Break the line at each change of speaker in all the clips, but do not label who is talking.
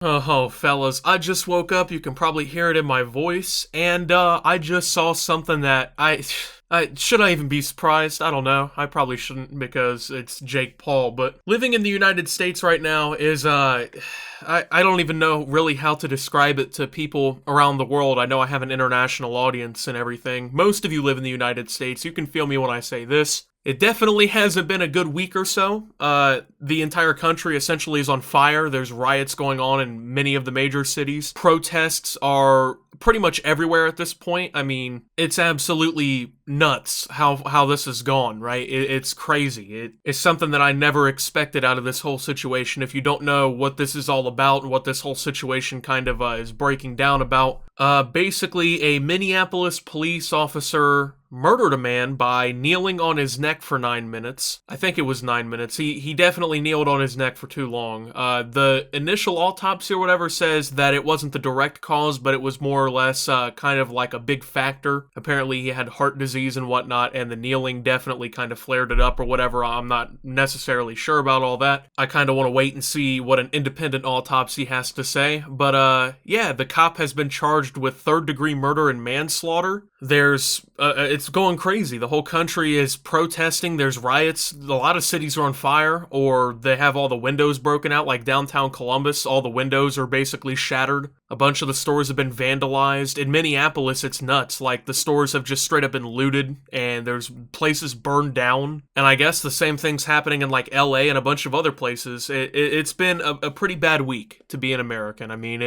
Oh, fellas, I just woke up. You can probably hear it in my voice, and I just saw something that should I even be surprised? I don't know. I probably shouldn't because it's Jake Paul. But living in the United States right now is I don't even know really how to describe it to people around the world. I know I have an international audience and everything. Most of you live in the United States. You can feel me when I say this. It definitely hasn't been a good week or so. The entire country essentially is on fire. There's riots going on in many of the major cities. Protests are pretty much everywhere at this point. I mean, it's absolutely nuts how this has gone, right? It's crazy. It's something that I never expected out of this whole situation. If you don't know what this is all about and what this whole situation kind of is breaking down about, basically a Minneapolis police officer murdered a man by kneeling on his neck for 9 minutes. I think it was 9 minutes. He definitely kneeled on his neck for too long. The initial autopsy or whatever says that it wasn't the direct cause, but it was more or less kind of like a big factor. Apparently he had heart disease and whatnot, and the kneeling definitely kind of flared it up or whatever. I'm not necessarily sure about all that. I kind of want to wait and see what an independent autopsy has to say. But yeah, the cop has been charged with third-degree murder and manslaughter. There's it's going crazy. The whole country is protesting. There's riots. A lot of cities are on fire, or they have all the windows broken out, like downtown Columbus. All the windows are basically shattered. A bunch of the stores have been vandalized. In Minneapolis, it's nuts. Like, the stores have just straight up been looted, and there's places burned down. And I guess the same thing's happening in, like, LA and a bunch of other places. It's been a pretty bad week to be an American. I mean,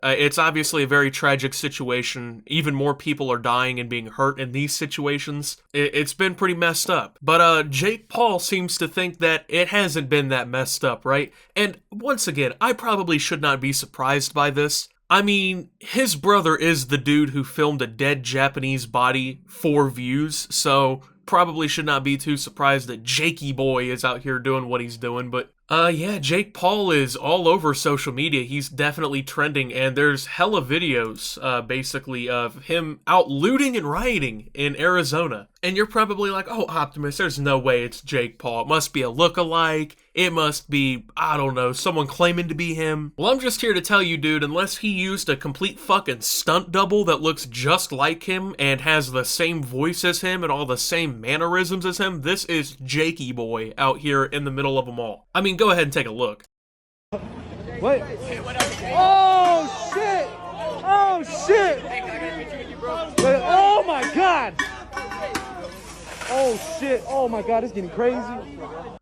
it's obviously a very tragic situation. Even more people are dying and being hurt in these situations. It's been pretty messed up. But Jake Paul seems to think that it hasn't been that messed up, right? And once again, I probably should not be surprised by this. I mean, his brother is the dude who filmed a dead Japanese body for views, so probably should not be too surprised that Jakey boy is out here doing what he's doing. But yeah, Jake Paul is all over social media. He's definitely trending, and there's hella videos, basically, of him out looting and rioting in Arizona. And you're probably like, oh, Optimus, there's no way it's Jake Paul. It must be a look-alike. It must be, I don't know, someone claiming to be him. Well, I'm just here to tell you, dude, unless he used a complete fucking stunt double that looks just like him and has the same voice as him and all the same mannerisms as him, this is Jakey boy out here in the middle of them all. I mean, go ahead and take a look.
What? Oh, shit! Oh, shit! Oh, my God! Oh, shit. Oh, my God, it's getting crazy.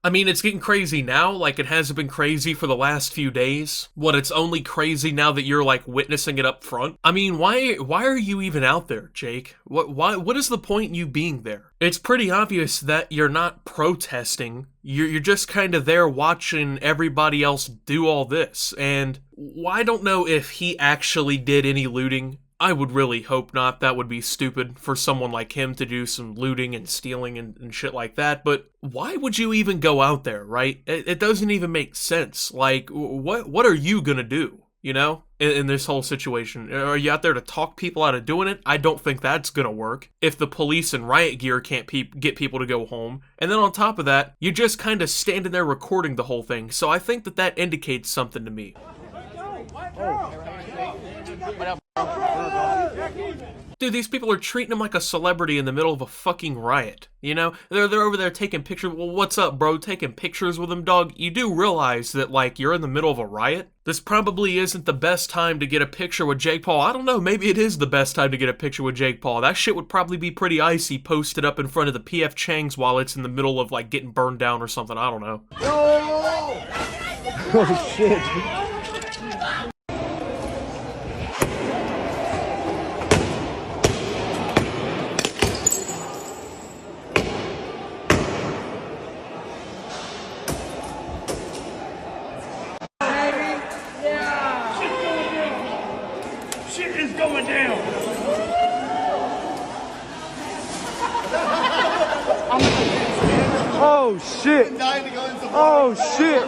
I mean, it's getting crazy now, like it hasn't been crazy for the last few days. What, it's only crazy now that you're, like, witnessing it up front? I mean, why are you even out there, Jake? What is the point in you being there? It's pretty obvious that you're not protesting. You're just kind of there watching everybody else do all this. And I don't know if he actually did any looting. I would really hope not. That would be stupid for someone like him to do some looting and stealing and shit like that. But why would you even go out there, right? It doesn't even make sense. Like, what are you gonna do, you know, in this whole situation? Are you out there to talk people out of doing it? I don't think that's gonna work. If the police and riot gear can't get people to go home. And then on top of that, you're just kind of standing there recording the whole thing. So I think that indicates something to me. Dude, these people are treating him like a celebrity in the middle of a fucking riot, you know? They're over there taking pictures. Well, what's up, bro? Taking pictures with him, dog? You do realize that, like, you're in the middle of a riot? This probably isn't the best time to get a picture with Jake Paul. I don't know, maybe it is the best time to get a picture with Jake Paul. That shit would probably be pretty icy posted up in front of the PF Chang's while it's in the middle of, like, getting burned down or something. I don't know.
Oh, shit.
Shit is going down.
Oh, shit. Oh, shit.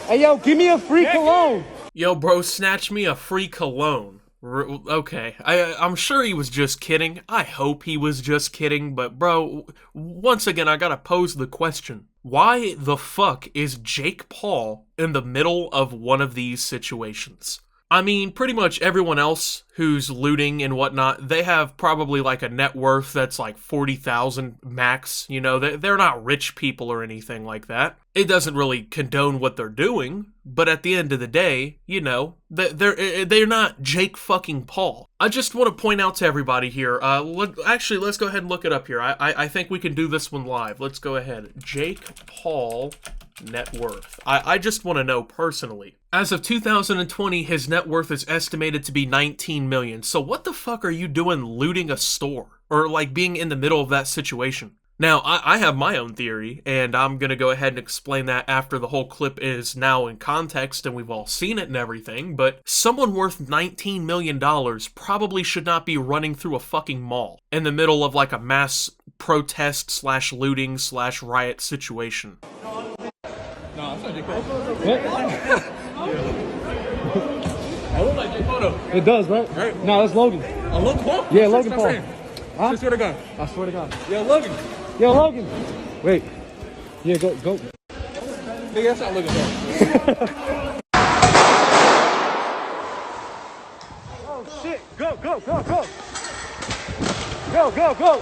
Hey, yo, give me a free cologne.
Yo, bro, snatch me a free cologne. Okay, I'm sure he was just kidding. I hope he was just kidding, but bro, once again, I gotta pose the question. Why the fuck is Jake Paul in the middle of one of these situations? I mean, pretty much everyone else who's looting and whatnot, they have probably like a net worth that's like 40,000 max. You know, they're not rich people or anything like that. It doesn't really condone what they're doing, but at the end of the day, you know, they're not Jake fucking Paul. I just want to point out to everybody here, actually, let's go ahead and look it up here. I think we can do this one live. Let's go ahead. Jake Paul net worth. I just want to know personally. As of 2020, his net worth is estimated to be 19 million. So what the fuck are you doing looting a store? Or like being in the middle of that situation? Now, I have my own theory, and I'm gonna go ahead and explain that after the whole clip is now in context and we've all seen it and everything, but someone worth $19 million probably should not be running through a fucking mall in the middle of like a mass protest slash looting slash riot situation.
No, that's not Jake Paul. I look like Jake Paul though.
It does, right?
Right.
No, that's Logan.
Oh, Logan Paul?
Yeah, Logan
Stop
Paul.
saying.
Huh?
I swear to God.
I swear to God.
Yo, Logan.
Yo, Logan. Wait. Yeah, go.
Nigga, that's not Logan Paul.
Oh shit! Go! Go!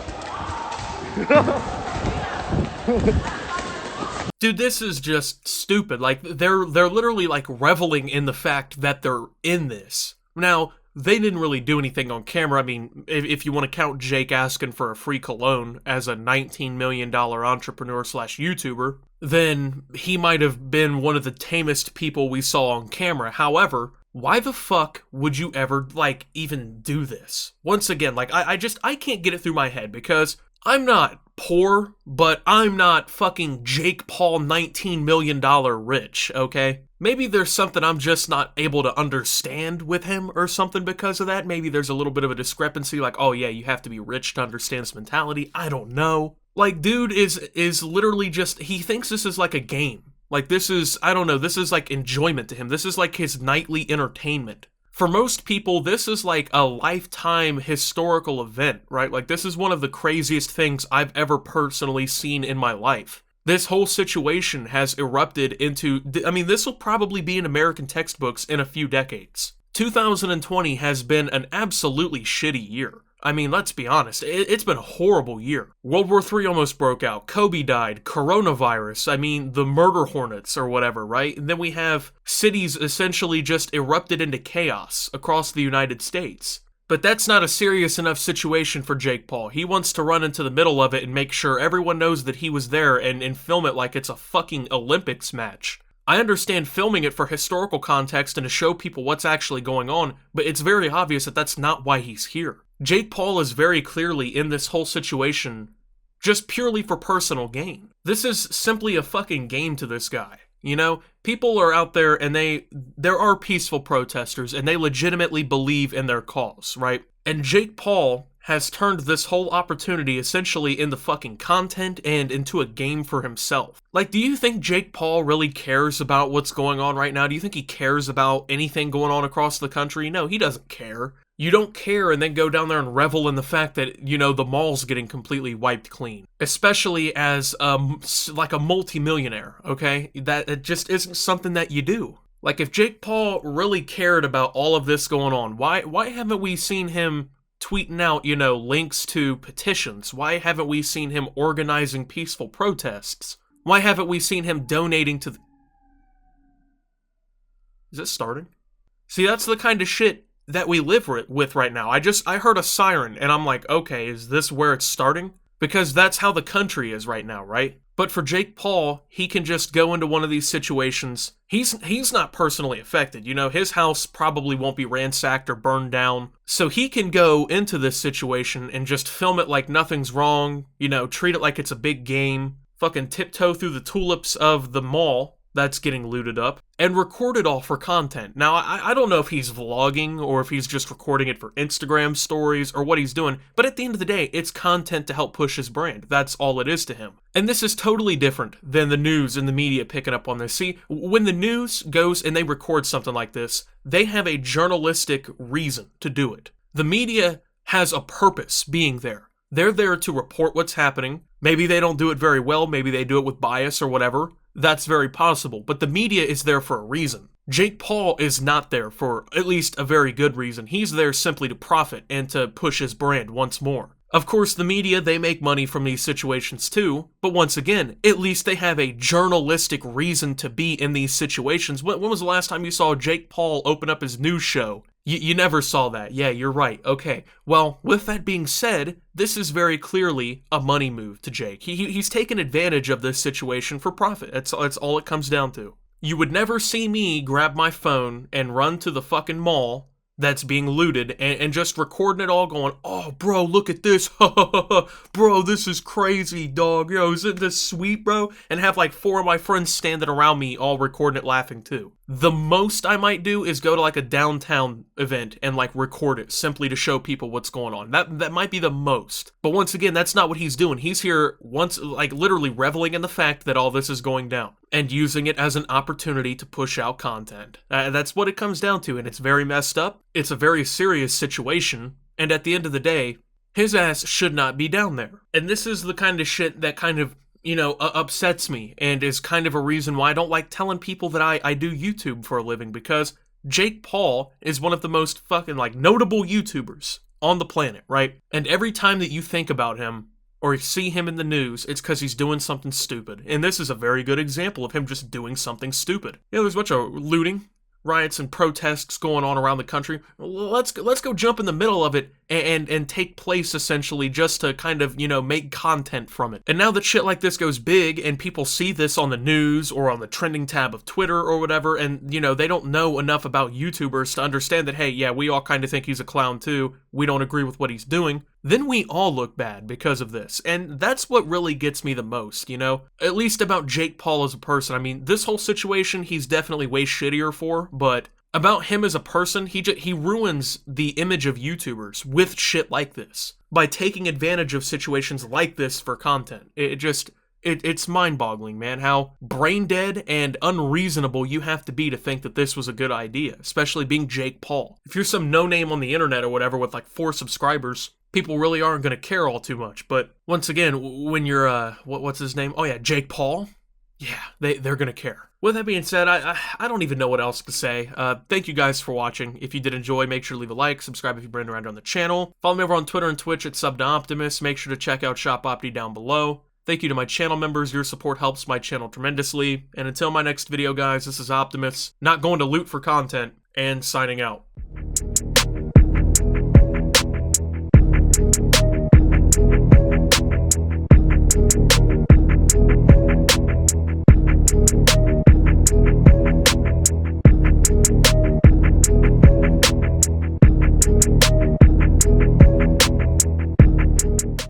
Dude, this is just stupid. Like, they're literally, like, reveling in the fact that they're in this. Now, they didn't really do anything on camera. I mean, if you want to count Jake asking for a free cologne as a $19 million entrepreneur slash YouTuber, then he might have been one of the tamest people we saw on camera. However, why the fuck would you ever, like, even do this? Once again, like, I can't get it through my head because I'm not poor, but I'm not fucking Jake Paul $19 million rich, okay? Maybe there's something I'm just not able to understand with him or something because of that. Maybe there's a little bit of a discrepancy, like, oh yeah, you have to be rich to understand this mentality. I don't know. Like, dude is literally just, he thinks this is like a game. Like, this is, I don't know, this is like enjoyment to him. This is like his nightly entertainment. For most people, this is like a lifetime historical event, right? Like, this is one of the craziest things I've ever personally seen in my life. This whole situation has erupted into, I mean, this will probably be in American textbooks in a few decades. 2020 has been an absolutely shitty year. I mean, let's be honest, it's been a horrible year. World War III almost broke out, Kobe died, coronavirus, I mean, the murder hornets or whatever, right? And then we have cities essentially just erupted into chaos across the United States. But that's not a serious enough situation for Jake Paul. He wants to run into the middle of it and make sure everyone knows that he was there and film it like it's a fucking Olympics match. I understand filming it for historical context and to show people what's actually going on, but it's very obvious that that's not why he's here. Jake Paul is very clearly in this whole situation just purely for personal gain. This is simply a fucking game to this guy. You know, people are out there and there are peaceful protesters and they legitimately believe in their cause, right? And Jake Paul has turned this whole opportunity essentially into fucking content and into a game for himself. Like, do you think Jake Paul really cares about what's going on right now? Do you think he cares about anything going on across the country? No, he doesn't care. You don't care and then go down there and revel in the fact that, you know, the mall's getting completely wiped clean. Especially as, like a multimillionaire, okay? That it just isn't something that you do. Like, if Jake Paul really cared about all of this going on, why haven't we seen him tweeting out, you know, links to petitions? Why haven't we seen him organizing peaceful protests? Why haven't we seen him donating to the... Is this starting? See, that's the kind of shit that we live with right now. I heard a siren and I'm like, okay, is this where it's starting? Because that's how the country is right now, right? But for Jake Paul, he can just go into one of these situations. He's not personally affected. You know, his house probably won't be ransacked or burned down. So he can go into this situation and just film it like nothing's wrong. You know, treat it like it's a big game. Fucking tiptoe through the tulips of the mall that's getting looted up, and record it all for content. Now, I don't know if he's vlogging or if he's just recording it for Instagram stories or what he's doing, but at the end of the day, it's content to help push his brand. That's all it is to him. And this is totally different than the news and the media picking up on this. See, when the news goes and they record something like this, they have a journalistic reason to do it. The media has a purpose being there. They're there to report what's happening. Maybe they don't do it very well, maybe they do it with bias or whatever. That's very possible, but the media is there for a reason. Jake Paul is not there for at least a very good reason. He's there simply to profit and to push his brand once more. Of course, the media, they make money from these situations too, but once again, at least they have a journalistic reason to be in these situations. When was the last time you saw Jake Paul open up his news show? You never saw that. Yeah, you're right. Okay. Well, with that being said, this is very clearly a money move to Jake. He's taken advantage of this situation for profit. That's all it comes down to. You would never see me grab my phone and run to the fucking mall that's being looted and just recording it all going, oh, bro, look at this. Bro, this is crazy, dog. Yo, isn't this sweet, bro? And have like 4 of my friends standing around me all recording it laughing too. The most I might do is go to like a downtown event and like record it simply to show people what's going on. That might be the most. But once again, that's not what he's doing. He's here like literally reveling in the fact that all this is going down and using it as an opportunity to push out content. That's what it comes down to, and it's very messed up. It's a very serious situation, and at the end of the day, his ass should not be down there. And this is the kind of shit that kind of, upsets me, and is kind of a reason why I don't like telling people that I do YouTube for a living, because Jake Paul is one of the most fucking, notable YouTubers on the planet, right? And every time that you think about him, or see him in the news, it's because he's doing something stupid. And this is a very good example of him just doing something stupid. There's a bunch of looting, riots, and protests going on around the country. Let's go jump in the middle of it and take place, essentially, just to kind of, make content from it. And now that shit like this goes big and people see this on the news or on the trending tab of Twitter or whatever, and, they don't know enough about YouTubers to understand that, hey, yeah, we all kind of think he's a clown too. We don't agree with what he's doing. Then we all look bad because of this. And that's what really gets me the most, At least about Jake Paul as a person. I mean, this whole situation, he's definitely way shittier for, but about him as a person, he ruins the image of YouTubers with shit like this by taking advantage of situations like this for content. It's mind-boggling, man, how brain-dead and unreasonable you have to be to think that this was a good idea, especially being Jake Paul. If you're some no-name on the internet or whatever with 4 subscribers, people really aren't going to care all too much. But once again, when you're, what's his name? Oh yeah, Jake Paul? Yeah, they're going to care. With that being said, I don't even know what else to say. Thank you guys for watching. If you did enjoy, make sure to leave a like, subscribe if you're brand new around on the channel. Follow me over on Twitter and Twitch at SubToOptimus. Make sure to check out Shop Opti down below. Thank you to my channel members. Your support helps my channel tremendously. And until my next video, guys, this is Optimus, not going to loot for content, and signing out.